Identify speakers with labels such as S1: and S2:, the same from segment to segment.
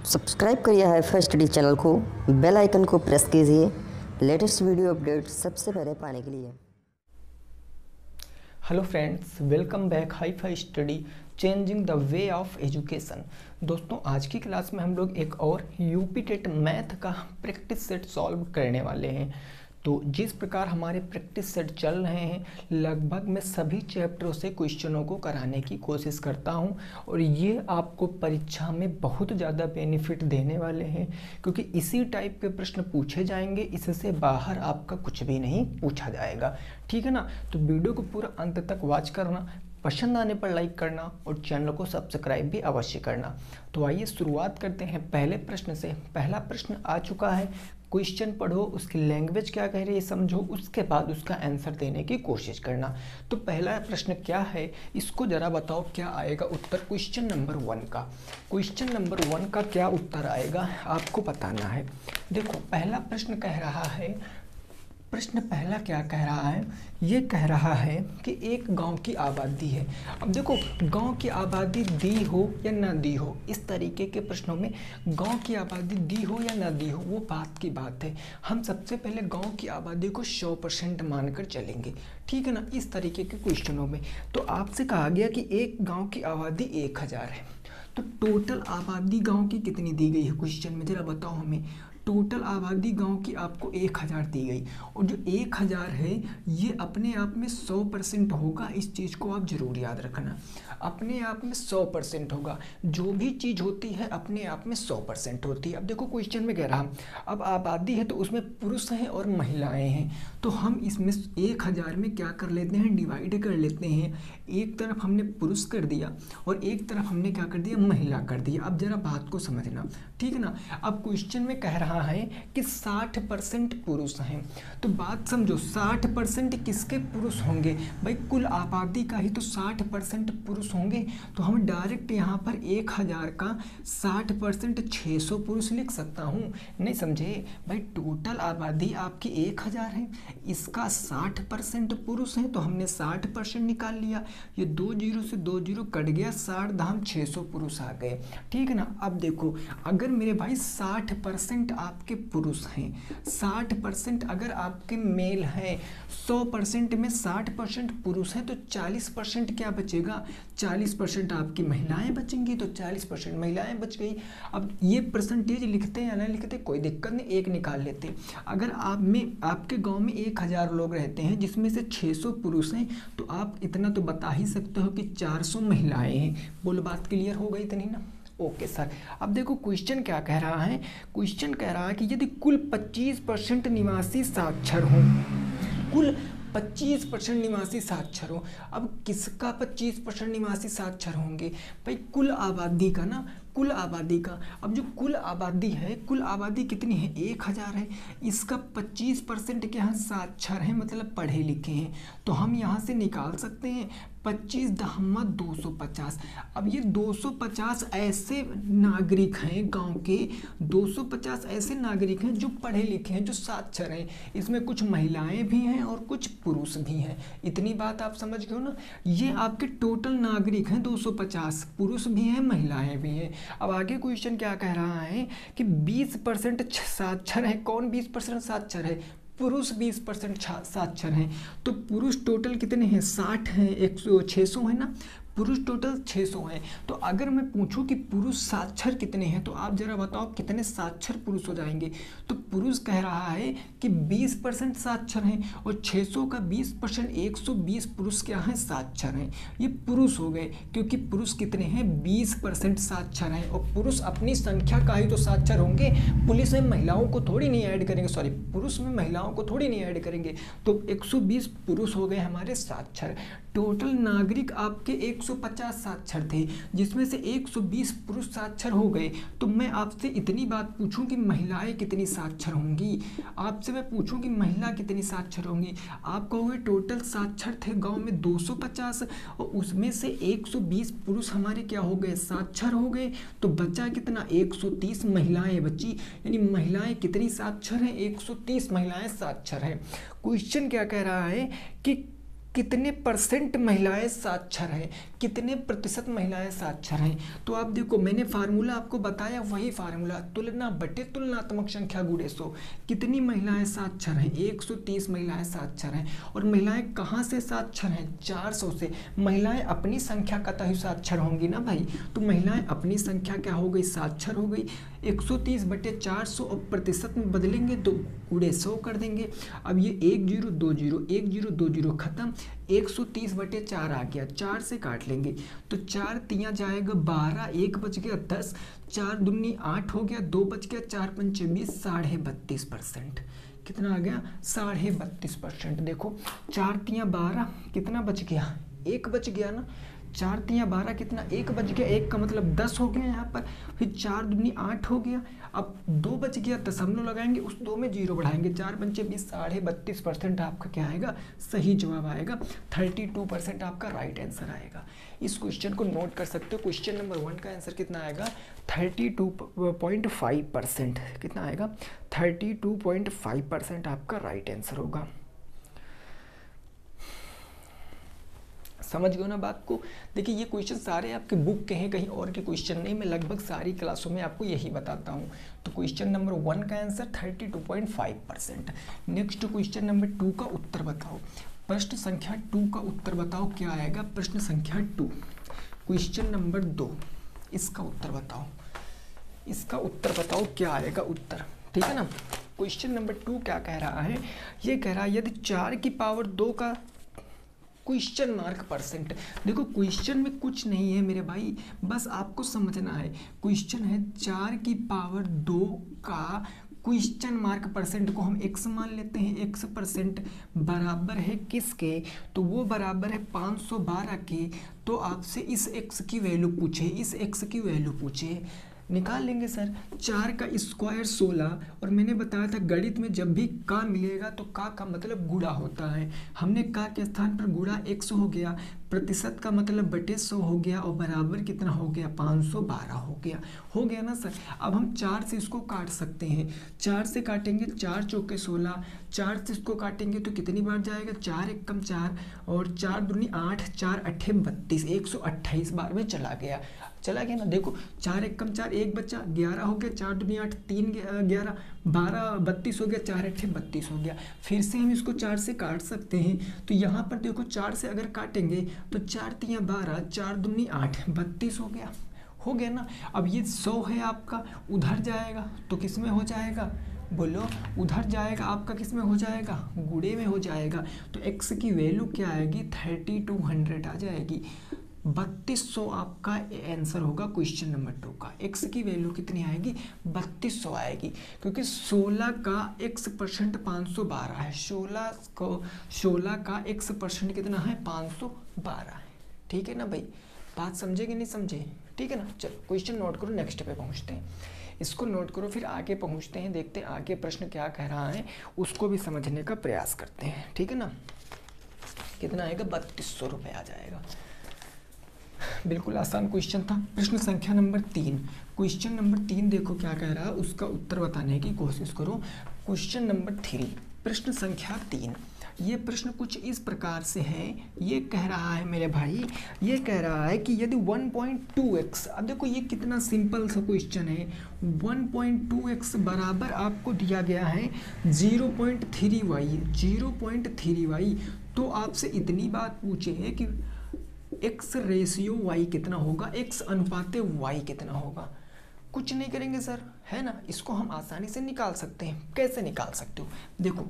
S1: Subscribe करिए HiFi study channel को, bell icon को प्रेस कीजिए लेटेस्ट वीडियो अपडेट सबसे पहले पाने के लिए।
S2: Hello friends, welcome back HiFi study changing the way of education. दोस्तों, आज की क्लास में हम लोग एक और यूपी टेट मैथ का प्रैक्टिस सेट सॉल्व करने वाले हैं। तो जिस प्रकार हमारे प्रैक्टिस सेट चल रहे हैं, लगभग मैं सभी चैप्टरों से क्वेश्चनों को कराने की कोशिश करता हूं और ये आपको परीक्षा में बहुत ज़्यादा बेनिफिट देने वाले हैं, क्योंकि इसी टाइप के प्रश्न पूछे जाएंगे। इससे बाहर आपका कुछ भी नहीं पूछा जाएगा, ठीक है ना। तो वीडियो को पूरा अंत तक वॉच करना, पसंद आने पर लाइक करना और चैनल को सब्सक्राइब भी अवश्य करना। तो आइए शुरुआत करते हैं पहले प्रश्न से। पहला प्रश्न आ चुका है, क्वेश्चन पढ़ो, उसकी लैंग्वेज क्या कह रही है समझो, उसके बाद उसका आंसर देने की कोशिश करना। तो पहला प्रश्न क्या है, इसको जरा बताओ क्या आएगा उत्तर क्वेश्चन नंबर 1 का। क्वेश्चन नंबर 1 का क्या उत्तर आएगा आपको बताना है। देखो, पहला प्रश्न कह रहा है, प्रश्न पहला क्या कह रहा है, ये कह रहा है कि एक गांव की आबादी है। अब देखो, गांव की आबादी दी हो या ना दी हो, इस तरीके के प्रश्नों में गांव की आबादी दी हो या ना दी हो वो बात की बात है। हम सबसे पहले गांव की आबादी को 100% मानकर चलेंगे, ठीक है ना, इस तरीके के क्वेश्चनों में। तो आपसे कहा गया कि एक गाँव की आबादी 1000 है, तो टोटल आबादी गाँव की कितनी दी गई है क्वेश्चन में, जरा बताओ हमें। टोटल आबादी गांव की आपको 1000 दी गई, और जो 1000 है ये अपने आप में 100% होगा। इस चीज़ को आप जरूर याद रखना, अपने आप में 100% होगा। जो भी चीज़ होती है अपने आप में 100% होती है। अब देखो क्वेश्चन में कह रहा, अब आबादी है तो उसमें पुरुष हैं और महिलाएं हैं, तो हम इसमें 1000 में क्या कर लेते हैं, डिवाइड कर लेते हैं। एक तरफ हमने पुरुष कर दिया और एक तरफ हमने क्या कर दिया, महिला कर दिया। अब जरा बात को समझना, ठीक है ना। अब क्वेश्चन में कह रहा है कि 60% पुरुष हैं, तो बात समझो, 60% किसके पुरुष होंगे भाई, कुल आबादी का ही तो 60% पुरुष होंगे। तो हम डायरेक्ट यहाँ पर 1000 का 60% 600 पुरुष लिख सकता हूँ, नहीं समझे भाई। टोटल आबादी आपकी 1000 है, इसका 60% पुरुष है, तो हमने 60% निकाल लिया। ये 2 0 से 2 0 कट गया, 60 धाम 600 पुरुष आ गए, ठीक है ना। अब देखो, अगर मेरे भाई 60% आपके पुरुष हैं, 60% अगर आपके मेल हैं, 100% में 60% पुरुष हैं, तो 40% क्या बचेगा, 40% आपकी महिलाएं बचेंगी, तो 40% महिलाएं बच गई। अब ये परसेंटेज लिखते हैं या नहीं लिखते कोई दिक्कत नहीं, एक निकाल लेते। अगर आपके गांव में 1000 लोग रहते हैं जिसमें से 600 पुरुष हैं, तो आप इतना तो बता ही सकते हो कि 400 महिलाएं हैं। बोलो, बात क्लियर हो गई इतनी ना। Okay sir. अब देखो क्वेश्चन क्या कह रहा है, क्वेश्चन कह रहा है कि यदि कुल 25% निवासी साक्षर हों, कुल 25% निवासी साक्षर हो। अब किसका 25% निवासी साक्षर होंगे भाई, कुल आबादी का ना, कुल आबादी का। अब जो कुल आबादी है, कुल आबादी कितनी है, 1000 है, इसका 25% के यहाँ साक्षर हैं, मतलब पढ़े लिखे हैं। तो हम यहाँ से निकाल सकते हैं 25 दहम्मा 250। अब ये 250 ऐसे नागरिक हैं गांव के, 250 ऐसे नागरिक हैं जो पढ़े लिखे हैं, जो साक्षर हैं। इसमें कुछ महिलाएं भी हैं और कुछ पुरुष भी हैं। इतनी बात आप समझ गए हो ना। ये आपके टोटल नागरिक हैं 250, पुरुष भी हैं महिलाएं भी हैं। अब आगे क्वेश्चन क्या कह रहा है कि 20% साक्षर है। कौन 20% साक्षर है, पुरुष 20% साक्षर हैं। तो पुरुष टोटल कितने हैं, 60 हैं, 600 है ना, पुरुष टोटल 600 हैं। तो अगर मैं पूछूं कि पुरुष साक्षर कितने हैं, तो आप जरा बताओ कितने साक्षर पुरुष हो जाएंगे। तो पुरुष कह रहा है कि 20% साक्षर हैं, और 600 का 20% 120 पुरुष क्या हैं, साक्षर हैं। ये पुरुष हो गए, क्योंकि पुरुष कितने हैं, 20% साक्षर हैं, और पुरुष अपनी संख्या का ही तो साक्षर होंगे। पुलिस में महिलाओं को थोड़ी नहीं ऐड करेंगे, सॉरी, पुरुष में महिलाओं को थोड़ी नहीं ऐड करेंगे। तो 120 पुरुष हो गए हमारे साक्षर। टोटल नागरिक आपके 150 साक्षर थे, जिसमें से 120 पुरुष साक्षर हो गए। तो मैं आपसे इतनी बात पूछूं कि महिलाएं कितनी साक्षर होंगी, आपसे मैं पूछूं कि महिला कितनी साक्षर होंगी, आप कहोगे टोटल साक्षर थे गांव में 250, और उसमें से 120 पुरुष हमारे क्या हो गए, साक्षर हो गए। तो बचा कितना, 130 महिलाएं बची। यानी महिलाएं कितनी साक्षर हैं, 130 महिलाएं साक्षर हैं। क्वेश्चन क्या कह रहा है कि कितने % महिलाएं साक्षर हैं, कितने प्रतिशत महिलाएं साक्षर हैं। तो आप देखो मैंने फार्मूला आपको बताया, वही फार्मूला, तुलना बटे तुलनात्मक संख्या गुणे 100। कितनी महिलाएं साक्षर हैं? 130 महिलाएं साक्षर हैं। और महिलाएं कहाँ से साक्षर हैं? 400 से। महिलाएं अपनी संख्या का तभी साक्षर होंगी ना भाई, तो महिलाएं अपनी संख्या क्या हो गई? साक्षर हो गई। 130 बटे 400 और प्रतिशत में बदलेंगे तो गुणे 100 कर देंगे। अब ये 1 0 2 0 1 0 2 0 खत्म। 130 बटे 4 आ गया, 4 से काट लेंगे तो 4 तिया जाएगा 12, 1 बच गया 10, 4 दूनी 8 हो गया, 2 बच गया, 4 पंचे 20, 32.5%। कितना आ गया? 32.5%। देखो 4 तिया 12, कितना बच गया? 1 बच गया ना। 4 तिया 12 कितना? 1 बच गया, 1 का मतलब 10 हो गया यहाँ पर। फिर 4 दूनी 8 हो गया, अब 2 बच गया, दशमलव लगाएंगे, उस 2 में 0 बढ़ाएंगे, 4 पंचे 20, 32.5% आपका क्या आएगा? सही जवाब आएगा। 32% आपका राइट आंसर आएगा। इस क्वेश्चन को नोट कर सकते हो। क्वेश्चन नंबर 1 का आंसर कितना आएगा? 32.5%। कितना आएगा? 32.5% आपका राइट आंसर होगा। समझ गए ना बात को? देखिए ये क्वेश्चन सारे आपके बुक के हैं, कहीं और के क्वेश्चन नहीं, मैं लगभग सारी क्लासों में आपको यही बताता हूँ। तो क्वेश्चन नंबर 1 का आंसर 32.5%। नेक्स्ट क्वेश्चन नंबर 2 का उत्तर बताओ। प्रश्न संख्या 2 का उत्तर बताओ, क्या आएगा? प्रश्न संख्या 2, क्वेश्चन नंबर 2, इसका उत्तर बताओ। इसका उत्तर बताओ क्या आएगा उत्तर, ठीक है ना। क्वेश्चन नंबर 2 क्या कह रहा है? ये कह रहा है यदि 4 की पावर 2 का क्वेश्चन मार्क परसेंट। देखो क्वेश्चन में कुछ नहीं है मेरे भाई, बस आपको समझना है। क्वेश्चन है 4 की पावर 2 का क्वेश्चन मार्क परसेंट को हम x मान लेते हैं। x परसेंट बराबर है किसके? तो वो बराबर है 512 के। तो आपसे इस x की वैल्यू पूछे, इस x की वैल्यू पूछे, निकाल लेंगे सर। 4 का स्क्वायर 16, और मैंने बताया था गणित में जब भी का मिलेगा तो का मतलब गुणा होता है। हमने का के स्थान पर गुणा 100 हो गया, प्रतिशत का मतलब बटे 100 हो गया, और बराबर कितना हो गया? 512 हो गया ना सर। अब हम 4 से इसको काट सकते हैं। 4 से काटेंगे, 4 चौके 16, 4 से इसको काटेंगे तो कितनी बार जाएगा? 4 एकम 4, और 4 दूनी 8, 4 अट्ठे 32, 128 बार में चला गया ना। देखो 4 एकम 4, 1 बच्चा, 11 हो गया, 4 दूनी 8, 3 11, 12 32 हो गया, 4 अट्ठे 32 हो गया। फिर से हम इसको 4 से काट सकते हैं। तो यहाँ पर देखो 4 से अगर काटेंगे तो 4 तिया 12, 4 दूनी 8, 32 हो गया ना। अब ये 100 है आपका, उधर जाएगा तो किस में हो जाएगा? बोलो, उधर जाएगा आपका, किस में हो जाएगा? गुणे में हो जाएगा। तो x की वैल्यू क्या आएगी? 3200 आ जाएगी। 3200 आपका आंसर होगा क्वेश्चन नंबर 2 का। x की वैल्यू कितनी आएगी? 3200 आएगी, क्योंकि 16 का x परसेंट 512 है। 16 का x परसेंट कितना है? 512 है। ठीक है ना भाई, बात समझे कि नहीं समझे? ठीक है ना। चलो क्वेश्चन नोट करो, नेक्स्ट पे पहुंचते हैं। इसको नोट करो, फिर आगे पहुंचते हैं, देखते हैं आगे प्रश्न क्या कह रहा है, उसको भी समझने का प्रयास करते हैं। ठीक है ना। कितना आएगा? 3200 रुपये आ जाएगा। बिल्कुल आसान क्वेश्चन था। प्रश्न संख्या नंबर 3, क्वेश्चन नंबर 3 देखो क्या कह रहा है, उसका उत्तर बताने की कोशिश करो। क्वेश्चन नंबर 3, प्रश्न संख्या 3, ये प्रश्न कुछ इस प्रकार से है। ये कह रहा है मेरे भाई, ये कह रहा है कि यदि 1.2x, अब देखो ये कितना सिंपल सा क्वेश्चन है। 1.2x बराबर आपको दिया गया है 0.3y। तो आपसे इतनी बात पूछे है कि x रेशियो y कितना होगा, x अनुपाते y कितना होगा। कुछ नहीं करेंगे सर, है ना। इसको हम आसानी से निकाल सकते हैं। कैसे निकाल सकते हो? देखो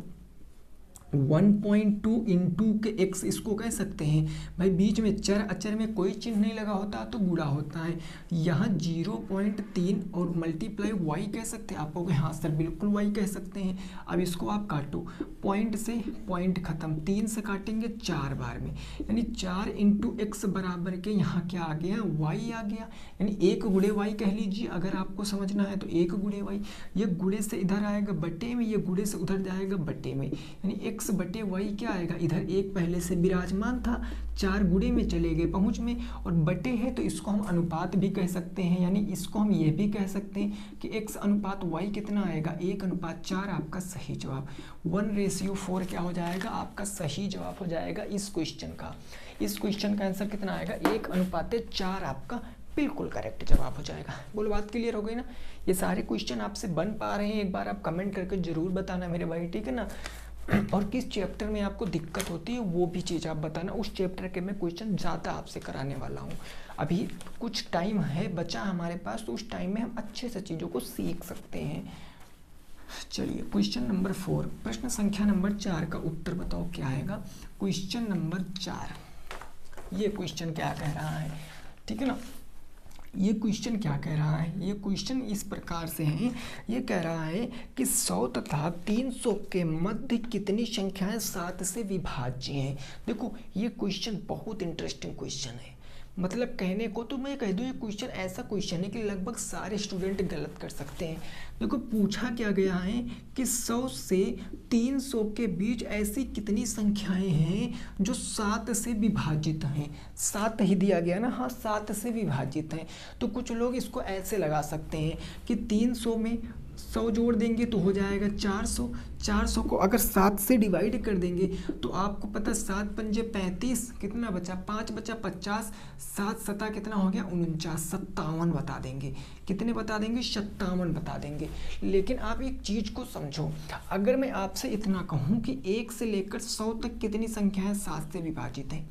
S2: 1.2 इंटू के x, इसको कह सकते हैं भाई, बीच में चर अचर में कोई चिन्ह नहीं लगा होता तो गुणा होता है। यहाँ 0.3 और मल्टीप्लाई y कह सकते हैं। आप कहोगे हाँ सर बिल्कुल y कह सकते हैं। अब इसको आप काटो, पॉइंट से पॉइंट खत्म, 3 से काटेंगे 4 बार में, यानी 4 इंटू एक्स बराबर के यहाँ क्या आ गया? y आ गया। यानी 1 गुणे y कह लीजिए, अगर आपको समझना है तो 1 गुणे y। ये गुणे से इधर आएगा बटे में, ये गुणे से उधर जाएगा बटे में, यानी x बटे y क्या आएगा? इधर 1 पहले से विराजमान था, 4 गुणे में चले गए पहुँच में, और बटे है तो इसको हम अनुपात भी कह सकते हैं। यानी इसको हम ये भी कह सकते हैं कि x अनुपात y कितना आएगा? 1:4 आपका सही जवाब। 1:4 क्या हो जाएगा? आपका सही जवाब हो जाएगा इस क्वेश्चन का। इस क्वेश्चन का आंसर कितना आएगा, 1:4 आपका बिल्कुल करेक्ट जवाब हो जाएगा। बोलो बात क्लियर हो गई ना। ये सारे क्वेश्चन आपसे बन पा रहे हैं, एक बार आप कमेंट करके जरूर बताना मेरे भाई, ठीक है ना। और किस चैप्टर में आपको दिक्कत होती है वो भी चीज़ आप बताना, उस चैप्टर के मैं क्वेश्चन ज़्यादा आपसे कराने वाला हूँ। अभी कुछ टाइम है बचा हमारे पास, तो उस टाइम में हम अच्छे से चीज़ों को सीख सकते हैं। चलिए क्वेश्चन नंबर 4, प्रश्न संख्या नंबर 4 का उत्तर बताओ क्या आएगा। क्वेश्चन नंबर 4, ये क्वेश्चन क्या कह रहा है, ठीक है ना। ये क्वेश्चन क्या कह रहा है, ये क्वेश्चन इस प्रकार से है, ये कह रहा है कि 100 तथा 300 के मध्य कितनी संख्याएं 7 से विभाज्य हैं। देखो ये क्वेश्चन बहुत इंटरेस्टिंग क्वेश्चन है, मतलब कहने को तो मैं कह दूँ ये क्वेश्चन ऐसा क्वेश्चन है कि लगभग सारे स्टूडेंट गलत कर सकते हैं। देखो पूछा क्या गया है कि 100 से 300 के बीच ऐसी कितनी संख्याएं हैं जो 7 से विभाजित हैं। 7 ही दिया गया ना, हाँ 7 से विभाजित हैं। तो कुछ लोग इसको ऐसे लगा सकते हैं कि 300 में 100 जोड़ देंगे तो हो जाएगा 400। 400 को अगर 7 से डिवाइड कर देंगे तो आपको पता 7 पंजे 35, कितना बचा 5 बचा 50, 7 सता कितना हो गया 49, 57 बता देंगे। कितने बता देंगे, 57 बता देंगे। लेकिन आप एक चीज़ को समझो, अगर मैं आपसे इतना कहूँ कि 1 से लेकर 100 तक कितनी संख्याएं 7 से विभाजित हैं,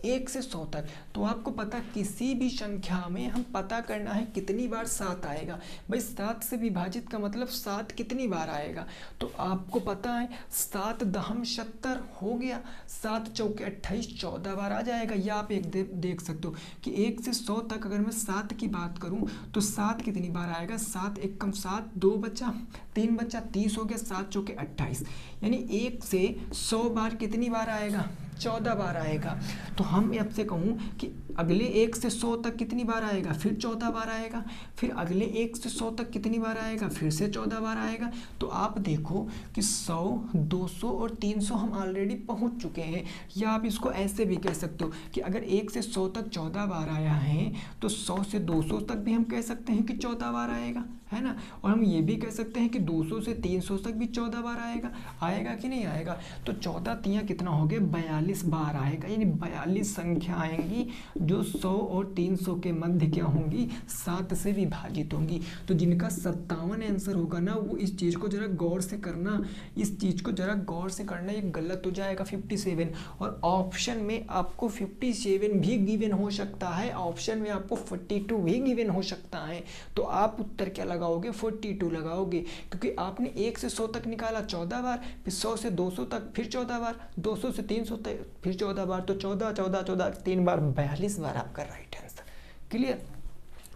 S2: 1 से 100 तक, तो आपको पता किसी भी संख्या में हम पता करना है कितनी बार 7 आएगा। भाई 7 से विभाजित का मतलब 7 कितनी बार आएगा, तो आपको पता है 7 दहम 70 हो गया, 7 चौके 28, 14 बार आ जाएगा। या आप एक देख सकते हो कि 1 से 100 तक अगर मैं 7 की बात करूं तो 7 कितनी बार आएगा, 7 एकम 7, 2 बचा 3 बचा 30 हो गया, 7 चौके 28, यानी 1 से 100 बार कितनी बार आएगा, 14 बार आएगा। तो हम आपसे कहूँ कि अगले 1 से 100 तक कितनी बार आएगा, फिर 14 बार आएगा, फिर अगले 1 से 100 तक कितनी बार आएगा, फिर से 14 बार आएगा। तो आप देखो कि 100, 200 और 300 हम ऑलरेडी पहुंच चुके हैं। या आप इसको ऐसे भी कह सकते हो कि अगर 1 से 100 तक 14 बार आया है तो 100 से 200 तक भी हम कह सकते हैं कि 14 बार आएगा, है ना। और हम ये भी कह सकते हैं कि 200 से 300 तक भी 14 बार आएगा। आएगा कि नहीं आएगा, तो 14 तियाँ कितना हो गया, 42 बार आएगा। यानी 42 संख्या आएंगी जो 100 और 300 के मध्य क्या होंगी, 7 से विभाजित होंगी। तो जिनका 57 आंसर होगा ना, वो इस चीज़ को जरा गौर से करना, इस चीज़ को जरा गौर से करना, ये गलत हो जाएगा 57। और ऑप्शन में आपको 57 भी गिवन हो सकता है, ऑप्शन में आपको 42 भी गिवन हो सकता है। तो आप उत्तर क्या लगाओगे, 42 लगाओगे, क्योंकि आपने 1 से 100 तक निकाला 14 बार, फिर 100 से 200 तक फिर 14 बार, 200 से 300 तक फिर 14 बार, तो 14 14 14 3 बार 42 बार आपका राइट आंसर। क्लियर,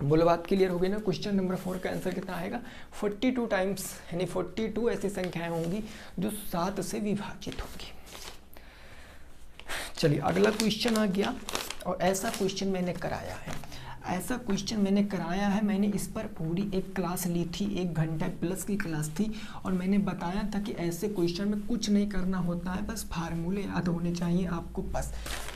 S2: बोलो बात क्लियर हो गई ना। क्वेश्चन नंबर 4 का आंसर कितना आएगा, 42 टाइम्स, यानी 42 ऐसी संख्याएं होंगी जो 7 से विभाजित होंगी। चलिए अगला क्वेश्चन आ गया, और ऐसा क्वेश्चन मैंने कराया है, मैंने इस पर पूरी एक क्लास ली थी, 1 घंटा प्लस की क्लास थी, और मैंने बताया था कि ऐसे क्वेश्चन में कुछ नहीं करना होता है, बस फार्मूले याद होने चाहिए आपको,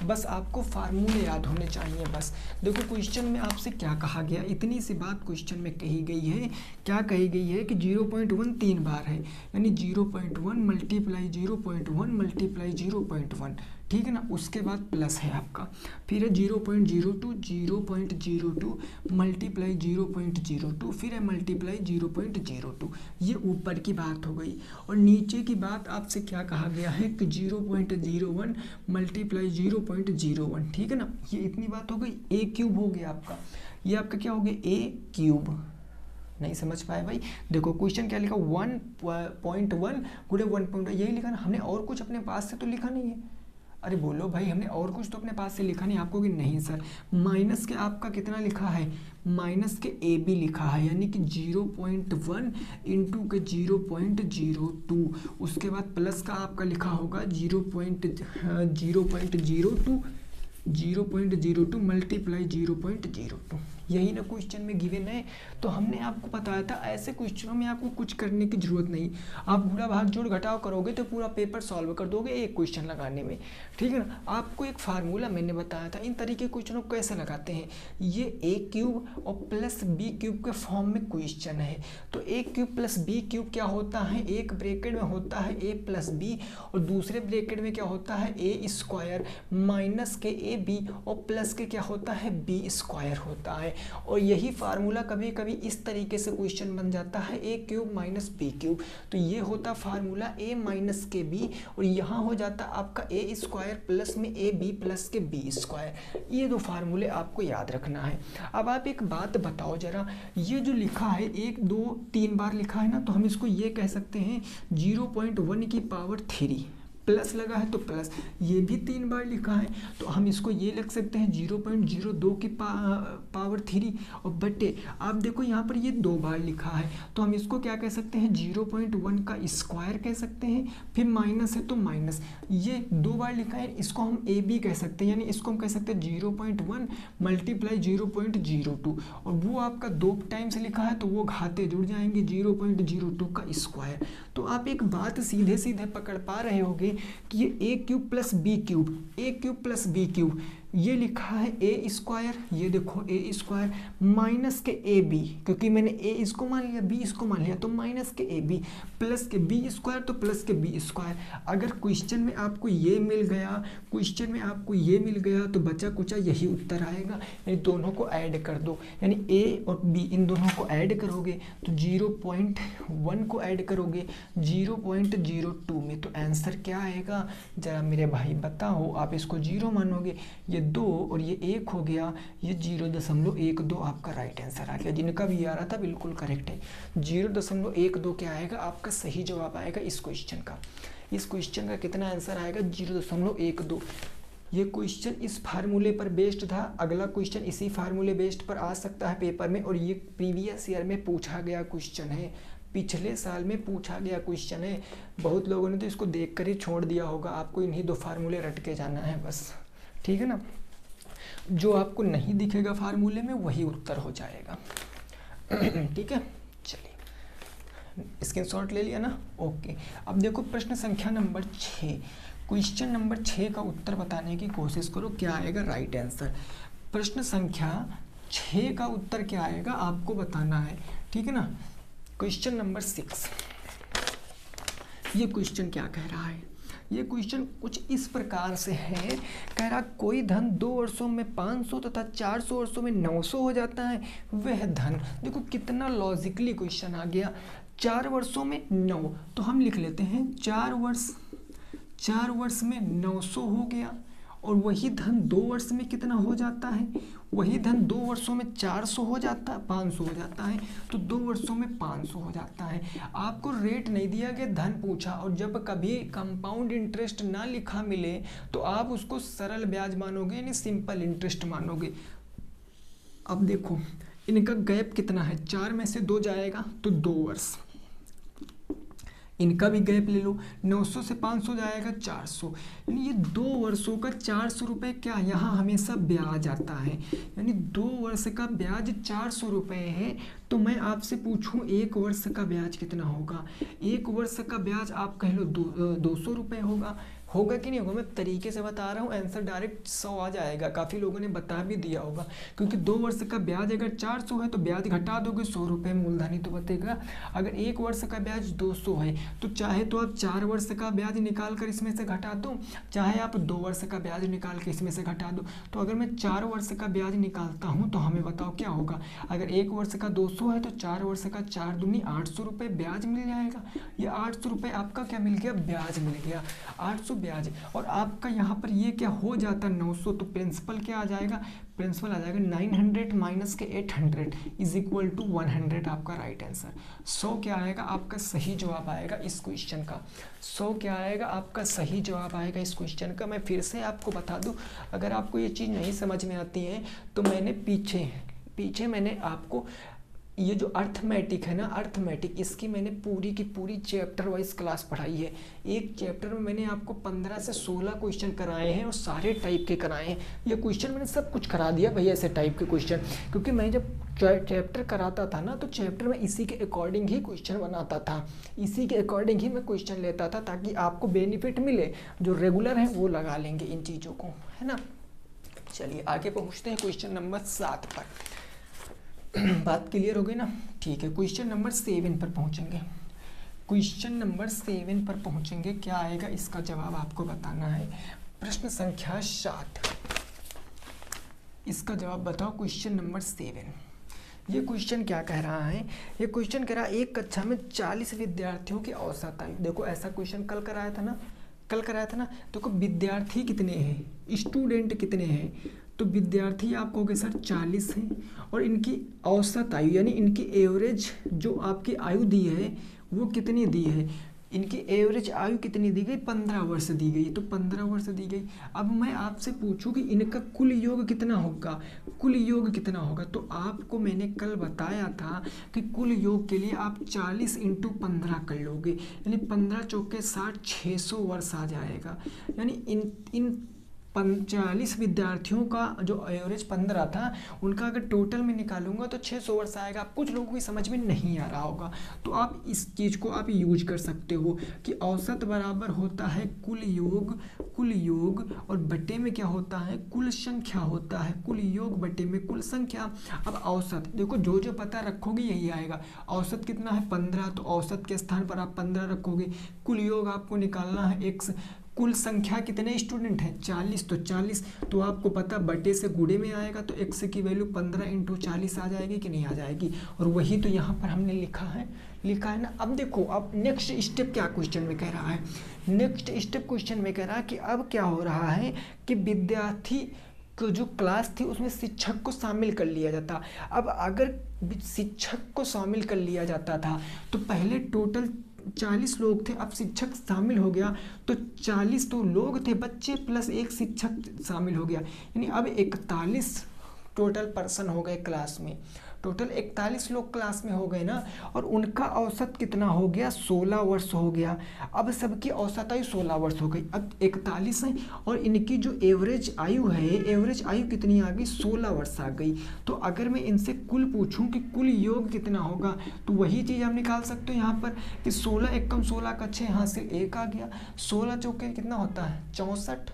S2: बस आपको फार्मूले याद होने चाहिए बस। देखो क्वेश्चन में आपसे क्या कहा गया, इतनी सी बात क्वेश्चन में कही गई है, क्या कही गई है कि 0.1 3 बार है, यानी 0.1 मल्टीप्लाई 0.1 मल्टीप्लाई 0.1, ठीक है ना। उसके बाद प्लस है आपका, फिर है 0.02 0.02 मल्टीप्लाई 0.02, फिर है मल्टीप्लाई 0.02। ये ऊपर की बात हो गई। और नीचे की बात आपसे क्या कहा गया है कि 0.01 मल्टीप्लाई 0.01, ठीक है ना। ये इतनी बात हो गई, a क्यूब हो गया आपका, ये आपका क्या हो गया, a क्यूब। नहीं समझ पाए भाई, देखो क्वेश्चन क्या लिखा, 1.1 गुणे 1.1, यही लिखा ना हमने, और कुछ अपने पास से तो लिखा नहीं है। अरे बोलो भाई, हमने और कुछ तो अपने पास से लिखा नहीं आपको कि नहीं सर। माइनस के आपका कितना लिखा है, माइनस के ए बी लिखा है, यानी कि 0.1 इंटू के 0.02, उसके बाद प्लस का आपका लिखा होगा 0.02 मल्टीप्लाई 0.02, यही ना क्वेश्चन में गिवन है। तो हमने आपको बताया था ऐसे क्वेश्चनों में आपको कुछ करने की जरूरत नहीं, आप गुणा भाग जोड़ घटाव करोगे तो पूरा पेपर सॉल्व कर दोगे एक क्वेश्चन लगाने में, ठीक है ना। आपको एक फार्मूला मैंने बताया था, इन तरीके के क्वेश्चनों को कैसे लगाते हैं। ये ए क्यूब और प्लस बी क्यूब के फॉर्म में क्वेश्चन है। तो ए क्यूब प्लस बी क्यूब क्या होता है, एक ब्रैकेट में होता है ए प्लस बी और दूसरे ब्रैकेट में क्या होता है ए स्क्वायर माइनस के ए बी और प्लस के क्या होता है बी स्क्वायर होता है। और यही फार्मूला कभी कभी इस तरीके से क्वेश्चन बन जाता है ए क्यूब माइनस बी क्यूब। तो ये होता फार्मूला ए माइनस के बी और यहाँ हो जाता आपका ए स्क्वायर प्लस में ए बी प्लस के बी स्क्वायर। ये दो फार्मूले आपको याद रखना है। अब आप एक बात बताओ जरा, ये जो लिखा है 1 2 3 बार लिखा है ना, तो हम इसको ये कह सकते हैं 0.1 की पावर 3, प्लस लगा है तो प्लस, ये भी 3 बार लिखा है तो हम इसको ये लिख सकते हैं 0.02 की पावर 3 और बटे आप देखो यहाँ पर ये 2 बार लिखा है तो हम इसको क्या कह सकते हैं 0.1 का स्क्वायर कह सकते हैं, फिर माइनस है तो माइनस, ये 2 बार लिखा है इसको हम ए बी कह सकते हैं, यानी इसको हम कह सकते हैं 0.1 मल्टीप्लाई 0.02 और वो आपका 2 टाइम से लिखा है तो वो घाते जुड़ जाएंगे 0.02 का स्क्वायर। तो आप एक बात सीधे सीधे पकड़ पा रहे होगे कि ये ए क्यूब प्लस बी क्यूब, ए क्यूब प्लस बी क्यूब, ये लिखा है ए स्क्वायर, ये देखो ए स्क्वायर माइनस के ए बी, क्योंकि मैंने ए इसको मान लिया बी इसको मान लिया तो माइनस के ए बी प्लस के बी स्क्वायर तो प्लस के बी स्क्वायर। अगर क्वेश्चन में आपको ये मिल गया, क्वेश्चन में आपको ये मिल गया तो बचा कुचा यही उत्तर आएगा। यानी दोनों को ऐड कर दो, यानी ए और बी इन दोनों को ऐड करोगे तो 0.1 को ऐड करोगे 0.02 में, तो आंसर क्या आएगा जरा मेरे भाई बताओ। आप इसको 0 मानोगे, ये 2 और ये 1 हो गया, ये 0.12 आपका राइट आंसर आ गया। जिनका भी आ रहा था बिल्कुल करेक्ट है, 0.12 क्या आएगा आपका सही जवाब आएगा इस क्वेश्चन का। इस क्वेश्चन का कितना आंसर आएगा 0.12। ये क्वेश्चन इस फार्मूले पर बेस्ड था, अगला क्वेश्चन इसी फार्मूले बेस्ड पर आ सकता है पेपर में और ये प्रीवियस ईयर में पूछा गया क्वेश्चन है, पिछले साल में पूछा गया क्वेश्चन है। बहुत लोगों ने तो इसको देखकर ही छोड़ दिया होगा, आपको इन्हीं 2 फार्मूले रट के जाना है बस, ठीक है ना। जो आपको नहीं दिखेगा फार्मूले में वही उत्तर हो जाएगा, ठीक है। चलिए स्क्रीनशॉट ले लिया ना, ओके। अब देखो प्रश्न संख्या नंबर 6, क्वेश्चन नंबर 6 का उत्तर बताने की कोशिश करो क्या आएगा राइट आंसर। प्रश्न संख्या 6 का उत्तर क्या आएगा आपको बताना है, ठीक है ना। क्वेश्चन नंबर 6, ये क्वेश्चन क्या कह रहा है, ये क्वेश्चन कुछ इस प्रकार से है, कह रहा कोई धन 2 वर्षों में 500 तथा 400 वर्षों में 900 हो जाता है, वह धन, देखो कितना लॉजिकली क्वेश्चन आ गया। 4 वर्षों में 9 तो हम लिख लेते हैं 4 वर्ष में 900 हो गया और वही धन 2 वर्ष में कितना हो जाता है, वही धन 2 वर्षों में 400 हो जाता है, 500 हो जाता है, तो 2 वर्षों में 500 हो जाता है। आपको रेट नहीं दिया गया, धन पूछा, और जब कभी कंपाउंड इंटरेस्ट ना लिखा मिले तो आप उसको सरल ब्याज मानोगे, यानी सिंपल इंटरेस्ट मानोगे। अब देखो इनका गैप कितना है, 4 में से 2 जाएगा तो 2 वर्ष, इनका भी गैप ले लो, 900 से 500 जाएगा 400, यानी ये 2 वर्षों का 400 रुपये क्या यहाँ हमेशा ब्याज आता है, यानी 2 वर्ष का ब्याज 400 रुपये है। तो मैं आपसे पूछूं 1 वर्ष का ब्याज कितना होगा, 1 वर्ष का ब्याज आप कह लो 200 रुपये होगा कि नहीं होगा। मैं तरीके से बता रहा हूँ, आंसर डायरेक्ट 100 आ जाएगा। काफ़ी लोगों ने बता भी दिया होगा, क्योंकि 2 वर्ष का ब्याज अगर 400 है तो ब्याज घटा दोगे 100 रुपये मूलधनी तो बतेगा। अगर 1 वर्ष का ब्याज 200 है तो चाहे तो आप 4 वर्ष का ब्याज निकाल कर इसमें से घटा दो, चाहे आप 2 वर्ष का ब्याज निकाल कर इसमें से घटा दो। तो अगर मैं 4 वर्ष का ब्याज निकालता हूँ तो हमें बताओ क्या होगा। अगर 1 वर्ष का 200 है तो 4 वर्ष का 4 दूनी 800 रुपये ब्याज मिल जाएगा। ये 800 रुपये आपका क्या मिल गया, ब्याज मिल गया, 800 ब्याज। और आपका यहाँ पर ये क्या हो जाता 900, तो प्रिंसिपल क्या आ जाएगा, प्रिंसिपल आ जाएगा 900 माइनस के 800 इज इक्वल टू 100, आपका राइट आंसर। 100 क्या आएगा आपका सही जवाब आएगा इस क्वेश्चन का, 100 क्या आएगा आपका सही जवाब आएगा इस क्वेश्चन का। मैं फिर से आपको बता दूं, अगर आपको ये चीज़ नहीं समझ में आती है तो मैंने पीछे मैंने आपको ये जो अर्थमेटिक है ना, अर्थमेटिक, इसकी मैंने पूरी की पूरी चैप्टर वाइज क्लास पढ़ाई है। एक चैप्टर में मैंने आपको 15 से 16 क्वेश्चन कराए हैं और सारे टाइप के कराए हैं। ये क्वेश्चन मैंने सब कुछ करा दिया भैया, ऐसे टाइप के क्वेश्चन, क्योंकि मैं जब चैप्टर कराता था ना तो चैप्टर में इसी के अकॉर्डिंग ही क्वेश्चन बनाता था, इसी के अकॉर्डिंग ही मैं क्वेश्चन लेता था, ताकि आपको बेनिफिट मिले। जो रेगुलर हैं वो लगा लेंगे इन चीज़ों को, है ना। चलिए आगे पहुँचते हैं क्वेश्चन नंबर 7 पर। बात क्लियर हो गई ना, ठीक है। क्वेश्चन नंबर 7 पर पहुंचेंगे। क्वेश्चन नंबर 7 पर पहुंचेंगे, क्या आएगा इसका जवाब आपको बताना है। प्रश्न संख्या 7, इसका जवाब बताओ। क्वेश्चन नंबर 7, ये क्वेश्चन क्या कह रहा है, ये क्वेश्चन कह रहा है एक कक्षा में 40 विद्यार्थियों की औसत आयु। देखो ऐसा क्वेश्चन कल कराया था ना, देखो विद्यार्थी कितने हैं, स्टूडेंट कितने हैं, तो विद्यार्थी आप कहोगे सर 40 हैं, और इनकी औसत आयु यानी इनकी एवरेज जो आपकी आयु दी है वो कितनी दी है, इनकी एवरेज आयु कितनी दी गई, 15 वर्ष दी गई, तो 15 वर्ष दी गई। अब मैं आपसे पूछूं कि इनका कुल योग कितना होगा, कुल योग कितना होगा, तो आपको मैंने कल बताया था कि कुल योग के लिए आप 40 × 15 कर लोगे, यानी 15 चौके 60, 600 वर्ष आ जाएगा। यानी इन 40 विद्यार्थियों का जो एवरेज 15 था, उनका अगर टोटल में निकालूंगा तो 600 वर्ष आएगा। कुछ लोगों की समझ में नहीं आ रहा होगा, तो आप इस चीज़ को आप यूज कर सकते हो कि औसत बराबर होता है कुल योग और बटे में क्या होता है, कुल संख्या होता है, कुल योग बटे में कुल संख्या। अब औसत देखो, जो पता रखोगे यही आएगा। औसत कितना है 15, तो औसत के स्थान पर आप 15 रखोगे। कुल योग आपको निकालना है x, कुल संख्या कितने स्टूडेंट हैं 40, तो 40 तो आपको पता बटे से गुणे में आएगा, तो x की वैल्यू 15 × 40 आ जाएगी कि नहीं आ जाएगी, और वही तो यहाँ पर हमने लिखा है ना। अब देखो, अब नेक्स्ट स्टेप क्या क्वेश्चन में कह रहा है, नेक्स्ट स्टेप क्वेश्चन में कह रहा है कि अब क्या हो रहा है कि विद्यार्थी को जो क्लास थी उसमें शिक्षक को शामिल कर लिया जाता। अब अगर शिक्षक को शामिल कर लिया जाता था तो पहले टोटल 40 लोग थे, अब शिक्षक शामिल हो गया तो 40 तो लोग थे, बच्चे प्लस एक शिक्षक शामिल हो गया, यानी अब 41 टोटल पर्सन हो गए क्लास में, टोटल 41 लोग क्लास में हो गए ना, और उनका औसत कितना हो गया 16 वर्ष हो गया। अब सबकी औसत आयु 16 वर्ष हो गई, अब 41 है और इनकी जो एवरेज आयु है, एवरेज आयु कितनी आ गई 16 वर्ष आ गई। तो अगर मैं इनसे कुल पूछूं कि कुल योग कितना होगा, तो वही चीज़ आप निकाल सकते हो यहाँ पर कि 16 एकम 16 का 6, यहाँ से 1 आ गया, 16 चौके कितना होता है 64,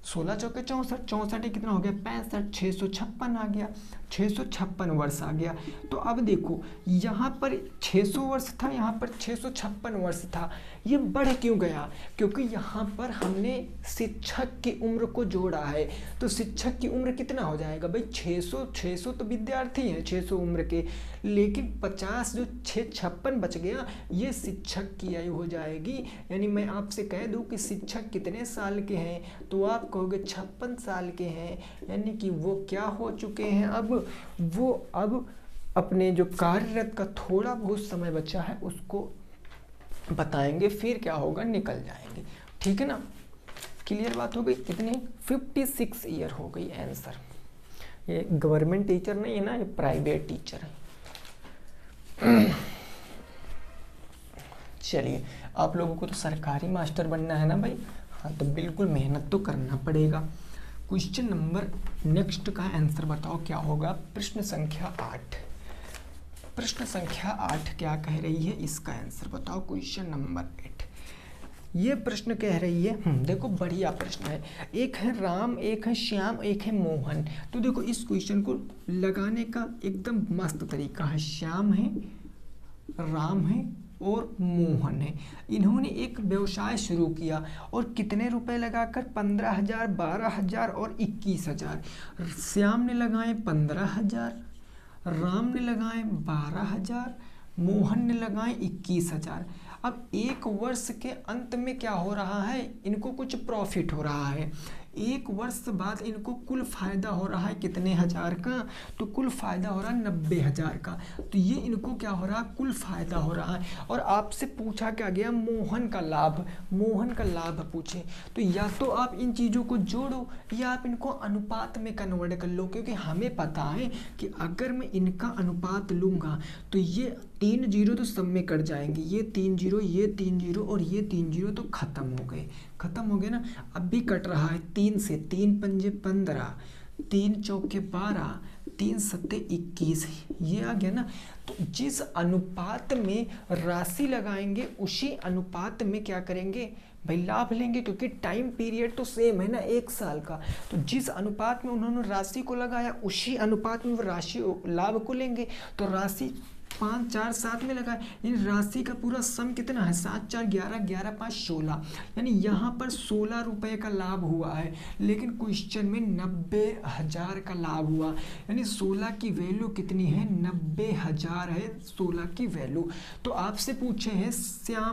S2: 16 चौके 64, 64 कितना हो गया 65, 656 आ गया, 656 वर्ष आ गया। तो अब देखो यहाँ पर 600 वर्ष था, यहाँ पर 656 वर्ष था, ये बढ़ क्यों गया, क्योंकि यहाँ पर हमने शिक्षक की उम्र को जोड़ा है। तो शिक्षक की उम्र कितना हो जाएगा भाई 600 तो विद्यार्थी हैं 600 उम्र के, लेकिन 50 जो 656 बच गया ये शिक्षक की आयु हो जाएगी। यानी मैं आपसे कह दूं कि शिक्षक कितने साल के हैं, तो आप कहोगे 56 साल के हैं, यानी कि वो क्या हो चुके हैं, अब अपने जो कार्यरत का थोड़ा बहुत समय बचा है उसको बताएंगे, फिर क्या होगा निकल जाएंगे, ठीक है ना। क्लियर बात हो गई, कितने 56 ईयर हो गई आंसर। ये गवर्नमेंट टीचर नहीं है ना, ये प्राइवेट टीचर है। चलिए, आप लोगों को तो सरकारी मास्टर बनना है ना भाई, हाँ तो बिल्कुल मेहनत तो करना पड़ेगा। क्वेश्चन नंबर नेक्स्ट का आंसर बताओ क्या होगा। प्रश्न संख्या 8, प्रश्न संख्या 8 क्या कह रही है, इसका आंसर बताओ। क्वेश्चन नंबर 8, ये प्रश्न कह रही है, देखो बढ़िया प्रश्न है, एक है राम, एक है श्याम, एक है मोहन। तो देखो इस क्वेश्चन को लगाने का एकदम मस्त तरीका है। श्याम है, राम है और मोहन है, इन्होंने एक व्यवसाय शुरू किया और कितने रुपए लगाकर 15,000, 12,000 और 21,000। श्याम ने लगाए 15,000, राम ने लगाए 12,000, मोहन ने लगाए 21,000। अब एक वर्ष के अंत में क्या हो रहा है, इनको कुछ प्रॉफिट हो रहा है, 1 वर्ष बाद इनको कुल फायदा हो रहा है कितने हजार का, तो कुल फायदा हो रहा है 90,000 का। तो ये इनको क्या हो रहा है, कुल फायदा हो रहा है। और आपसे पूछा क्या गया, मोहन का लाभ, मोहन का लाभ पूछे, तो या तो आप इन चीज़ों को जोड़ो या आप इनको अनुपात में कन्वर्ट कर लो, क्योंकि हमें पता है कि अगर मैं इनका अनुपात लूँगा तो ये 3 जीरो तो सब में कट जाएंगे, ये 3 जीरो, ये 3 जीरो और ये 3 जीरो तो खत्म हो गए ना। अब भी कट रहा है 3 से, 3 पंजे 15, 3 चौके 12, 3 सत्ते 21, ये आ गया ना। तो जिस अनुपात में राशि लगाएंगे उसी अनुपात में क्या करेंगे भाई, लाभ लेंगे, क्योंकि टाइम पीरियड तो सेम है ना 1 साल का। तो जिस अनुपात में उन्होंने राशि को लगाया उसी अनुपात में वो राशि लाभ को लेंगे। तो राशि 5 4 7 में लगा, यानी राशि का पूरा सम कितना है, 7 4 11, 11 5 16, यानी यहाँ पर 16 रुपये का लाभ हुआ है। लेकिन क्वेश्चन में 90,000 का लाभ हुआ, यानी 16 की वैल्यू कितनी है, 90,000 है 16 की वैल्यू। तो आपसे पूछे हैं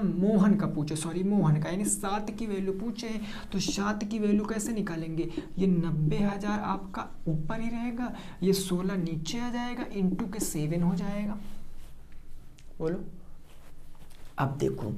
S2: मोहन का पूछे, मोहन का, यानी 7 की वैल्यू पूछे हैं। तो 7 की वैल्यू कैसे निकालेंगे, ये 90,000 आपका ऊपर ही रहेगा, ये 16 नीचे आ जाएगा, इंटू के 7 हो जाएगा। बोलो, अब देखो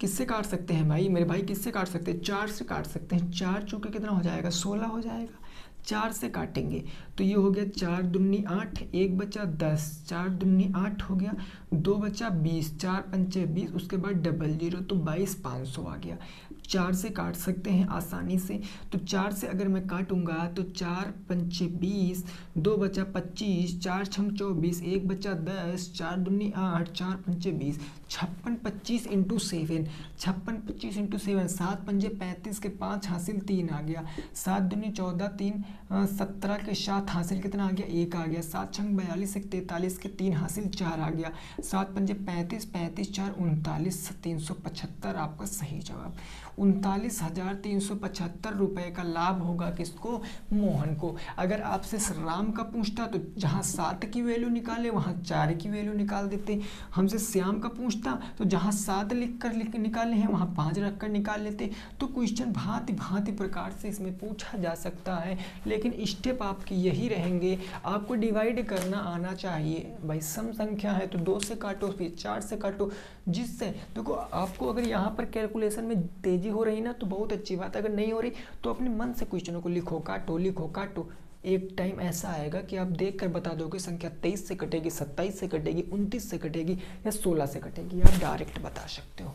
S2: किससे काट सकते हैं भाई, मेरे भाई किससे काट सकते हैं, 4 से काट सकते हैं। 4 चौके कितना हो जाएगा, 16 हो जाएगा। 4 से काटेंगे तो ये हो गया 4 दूनी 8, 1 बचा 10, 4 दूनी 8 हो गया, 2 बचा 20, 4 पंचे 20, उसके बाद डबल जीरो तो 22,500 आ गया। 4 से काट सकते हैं आसानी से, तो 4 से अगर मैं काटूंगा तो 4 पंचे 20, 2 बचा 25, 4 छम 24, 1 बचा 10, 4 दूनी 8, 4 पंचे 20, 56 25 इंटू 7, 56 25 इंटू 7, 7 पंजे 35 के 5 हासिल 3 आ गया, 7 दूनी 14, 3 17 के 7 हासिल कितना आ गया, 1 आ गया, 7 छंग 42 एक 43 के 3 हासिल 4 आ गया, 7 पंजे 35, 35 4 39, 375 आपका सही जवाब। 39,375 रुपये का लाभ होगा किसको, मोहन को। अगर आपसे राम का पूछता तो जहाँ 7 की वैल्यू निकाले वहाँ 4 की वैल्यू निकाल देते। हमसे श्याम का पूछता तो जहाँ 7 लिख निकाले हैं वहाँ 5 रख कर निकाल लेते। तो क्वेश्चन भांति भांति प्रकार से इसमें पूछा जा सकता है, लेकिन स्टेप आपके यही रहेंगे, आपको डिवाइड करना आना चाहिए। भाई सम संख्या है तो 2 से काटो, फिर 4 से काटो, जिससे देखो आपको अगर यहाँ पर कैलकुलेशन में तेजी हो रही ना तो बहुत अच्छी बात है, अगर नहीं हो रही तो अपने मन से क्वेश्चनों को लिखो, काटो। एक टाइम ऐसा आएगा कि आप देख कर बता दोगे संख्या 23 से कटेगी, 27 से कटेगी, 29 से कटेगी या 16 से कटेगी, आप डायरेक्ट बता सकते हो।